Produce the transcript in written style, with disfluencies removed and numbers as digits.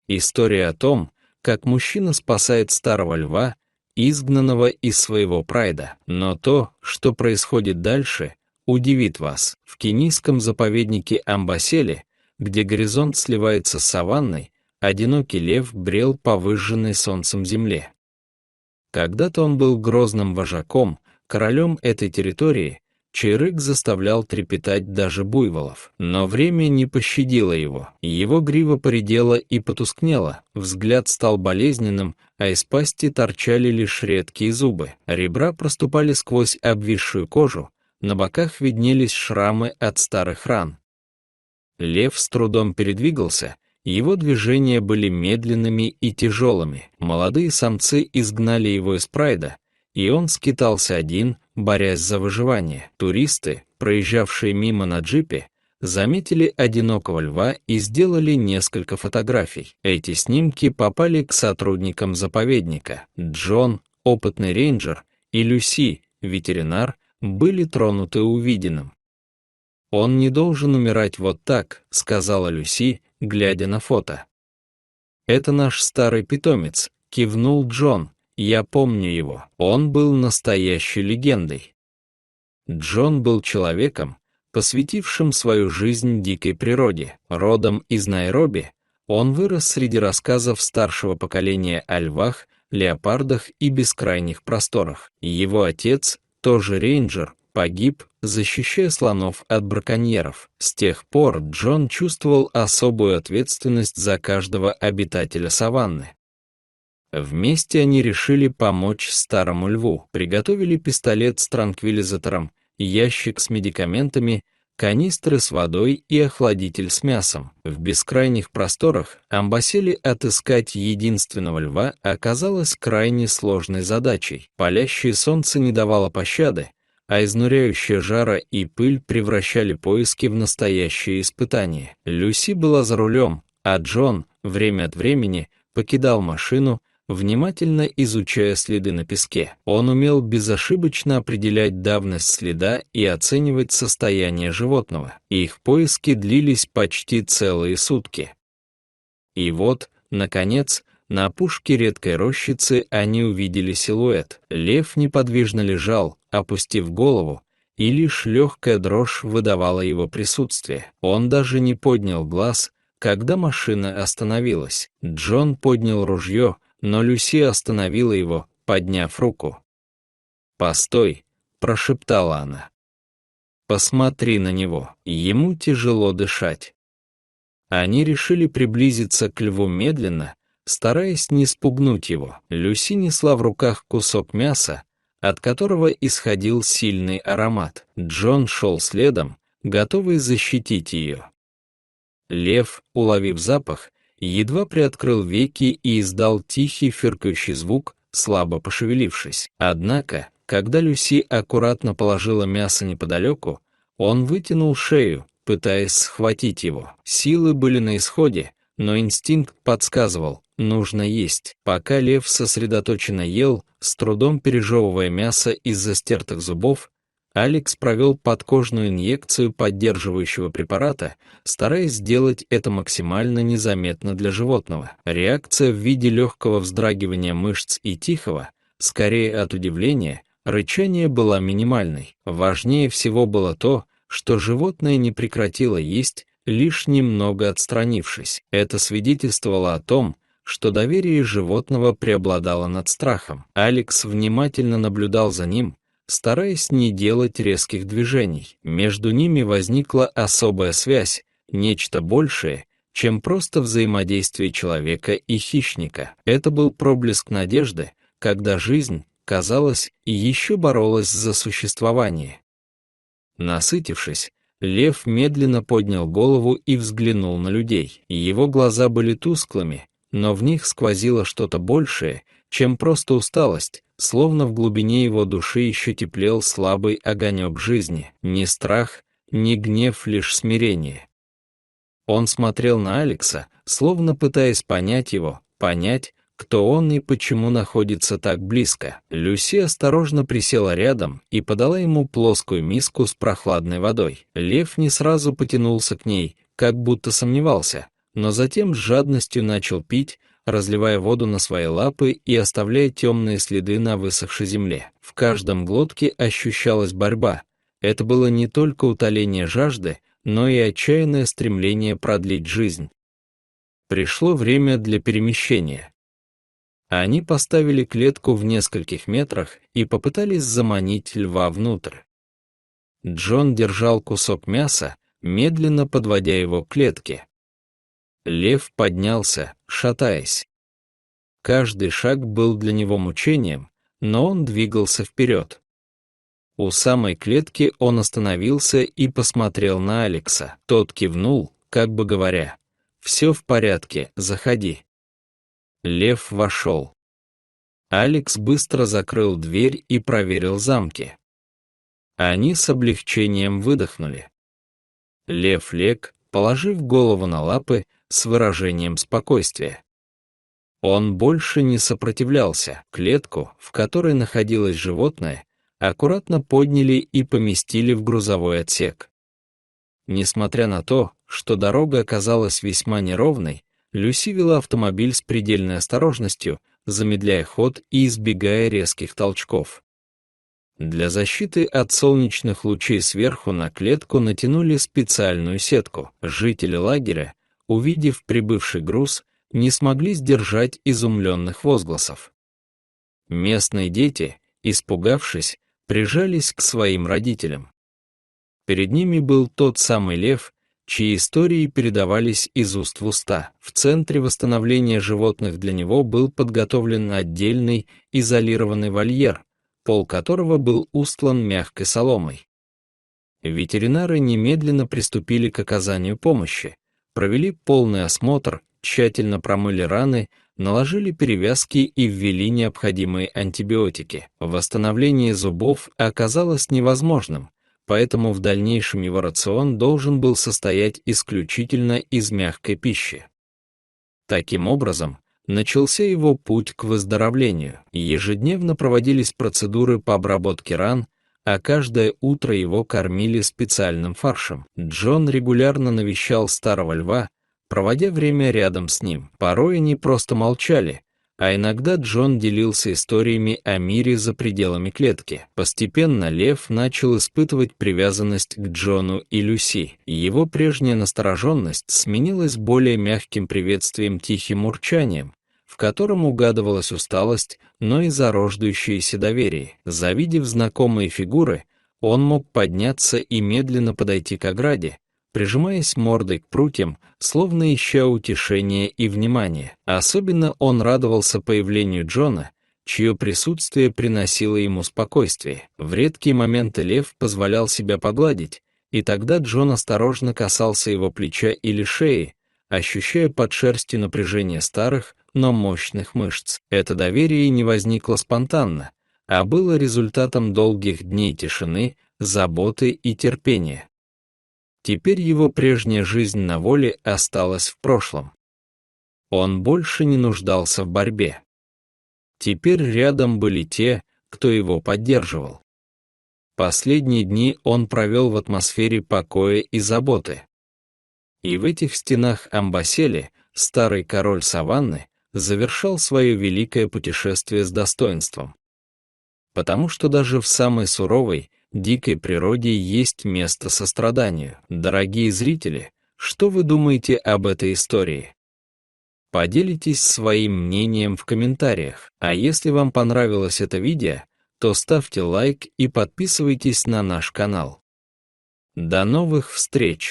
История о том, как мужчина спасает старого льва, изгнанного из своего прайда. Но то, что происходит дальше, удивит вас. В кенийском заповеднике Амбасели, где горизонт сливается с саванной, одинокий лев брел по выжженной солнцем земле. Когда-то он был грозным вожаком, королем этой территории, чей рык заставлял трепетать даже буйволов. Но время не пощадило его. Его грива поредела и потускнела, взгляд стал болезненным, а из пасти торчали лишь редкие зубы. Ребра проступали сквозь обвисшую кожу, на боках виднелись шрамы от старых ран. Лев с трудом передвигался, его движения были медленными и тяжелыми. Молодые самцы изгнали его из прайда, и он скитался один, борясь за выживание. Туристы, проезжавшие мимо на джипе, заметили одинокого льва и сделали несколько фотографий. Эти снимки попали к сотрудникам заповедника. Джон, опытный рейнджер, и Люси, ветеринар, были тронуты увиденным. «Он не должен умирать вот так», — сказала Люси, глядя на фото. «Это наш старый питомец», — кивнул Джон. «Я помню его. Он был настоящей легендой». Джон был человеком, посвятившим свою жизнь дикой природе. Родом из Найроби, он вырос среди рассказов старшего поколения о львах, леопардах и бескрайних просторах. Его отец, тоже рейнджер, погиб, защищая слонов от браконьеров. С тех пор Джон чувствовал особую ответственность за каждого обитателя саванны. Вместе они решили помочь старому льву, приготовили пистолет с транквилизатором, ящик с медикаментами, канистры с водой и охладитель с мясом. В бескрайних просторах Амбасели отыскать единственного льва оказалось крайне сложной задачей. Палящее солнце не давало пощады, а изнуряющая жара и пыль превращали поиски в настоящее испытание. Люси была за рулем, а Джон время от времени покидал машину, внимательно изучая следы на песке. Он умел безошибочно определять давность следа и оценивать состояние животного. Их поиски длились почти целые сутки. И вот, наконец, на опушке редкой рощицы они увидели силуэт. Лев неподвижно лежал, опустив голову, и лишь легкая дрожь выдавала его присутствие. Он даже не поднял глаз, когда машина остановилась. Джон поднял ружье, но Люси остановила его, подняв руку. «Постой», — прошептала она. «Посмотри на него, ему тяжело дышать». Они решили приблизиться к льву медленно, стараясь не спугнуть его. Люси несла в руках кусок мяса, от которого исходил сильный аромат. Джон шел следом, готовый защитить ее. Лев, уловив запах, едва приоткрыл веки и издал тихий фыркающий звук, слабо пошевелившись. Однако, когда Люси аккуратно положила мясо неподалеку, он вытянул шею, пытаясь схватить его. Силы были на исходе, но инстинкт подсказывал, нужно есть. Пока лев сосредоточенно ел, с трудом пережевывая мясо из-за стертых зубов, Алекс провел подкожную инъекцию поддерживающего препарата, стараясь сделать это максимально незаметно для животного. Реакция в виде легкого вздрагивания мышц и тихого, скорее от удивления, рычания была минимальной. Важнее всего было то, что животное не прекратило есть, лишь немного отстранившись. Это свидетельствовало о том, что доверие животного преобладало над страхом. Алекс внимательно наблюдал за ним, стараясь не делать резких движений. Между ними возникла особая связь, нечто большее, чем просто взаимодействие человека и хищника. Это был проблеск надежды, когда жизнь, казалось, еще боролась за существование. Насытившись, лев медленно поднял голову и взглянул на людей. Его глаза были тусклыми, но в них сквозило что-то большее, чем просто усталость, словно в глубине его души еще теплел слабый огонек жизни. Ни страх, ни гнев, лишь смирение. Он смотрел на Алекса, словно пытаясь понять его, понять, кто он и почему находится так близко. Люси осторожно присела рядом и подала ему плоскую миску с прохладной водой. Лев не сразу потянулся к ней, как будто сомневался, но затем с жадностью начал пить, разливая воду на свои лапы и оставляя темные следы на высохшей земле. В каждом глотке ощущалась борьба. Это было не только утоление жажды, но и отчаянное стремление продлить жизнь. Пришло время для перемещения. Они поставили клетку в нескольких метрах и попытались заманить льва внутрь. Джон держал кусок мяса, медленно подводя его к клетке. Лев поднялся, шатаясь. Каждый шаг был для него мучением, но он двигался вперед. У самой клетки он остановился и посмотрел на Алекса. Тот кивнул, как бы говоря: «Все в порядке, заходи». Лев вошел. Алекс быстро закрыл дверь и проверил замки. Они с облегчением выдохнули. Лев лег, положив голову на лапы, с выражением спокойствия. Он больше не сопротивлялся. Клетку, в которой находилось животное, аккуратно подняли и поместили в грузовой отсек. Несмотря на то, что дорога оказалась весьма неровной, Люси вела автомобиль с предельной осторожностью, замедляя ход и избегая резких толчков. Для защиты от солнечных лучей сверху на клетку натянули специальную сетку. Жители лагеря, увидев прибывший груз, не смогли сдержать изумленных возгласов. Местные дети, испугавшись, прижались к своим родителям. Перед ними был тот самый лев, чьи истории передавались из уст в уста. В центре восстановления животных для него был подготовлен отдельный изолированный вольер, пол которого был устлан мягкой соломой. Ветеринары немедленно приступили к оказанию помощи, провели полный осмотр, тщательно промыли раны, наложили перевязки и ввели необходимые антибиотики. Восстановление зубов оказалось невозможным, поэтому в дальнейшем его рацион должен был состоять исключительно из мягкой пищи. Таким образом, начался его путь к выздоровлению. Ежедневно проводились процедуры по обработке ран, а каждое утро его кормили специальным фаршем. Джон регулярно навещал старого льва, проводя время рядом с ним. Порой они просто молчали, а иногда Джон делился историями о мире за пределами клетки. Постепенно лев начал испытывать привязанность к Джону и Люси. Его прежняя настороженность сменилась более мягким приветствием, тихим урчанием, в котором угадывалась усталость, но и зарождающееся доверие. Завидев знакомые фигуры, он мог подняться и медленно подойти к ограде, прижимаясь мордой к прутьям, словно ища утешения и внимания. Особенно он радовался появлению Джона, чье присутствие приносило ему спокойствие. В редкие моменты лев позволял себя погладить, и тогда Джон осторожно касался его плеча или шеи, ощущая под шерстью напряжение старых, но мощных мышц. Это доверие не возникло спонтанно, а было результатом долгих дней тишины, заботы и терпения. Теперь его прежняя жизнь на воле осталась в прошлом. Он больше не нуждался в борьбе. Теперь рядом были те, кто его поддерживал. Последние дни он провел в атмосфере покоя и заботы. И в этих стенах Амбасели старый король саванны завершал свое великое путешествие с достоинством. Потому что даже в самой суровой, дикой природе есть место состраданию. Дорогие зрители, что вы думаете об этой истории? Поделитесь своим мнением в комментариях. А если вам понравилось это видео, то ставьте лайк и подписывайтесь на наш канал. До новых встреч!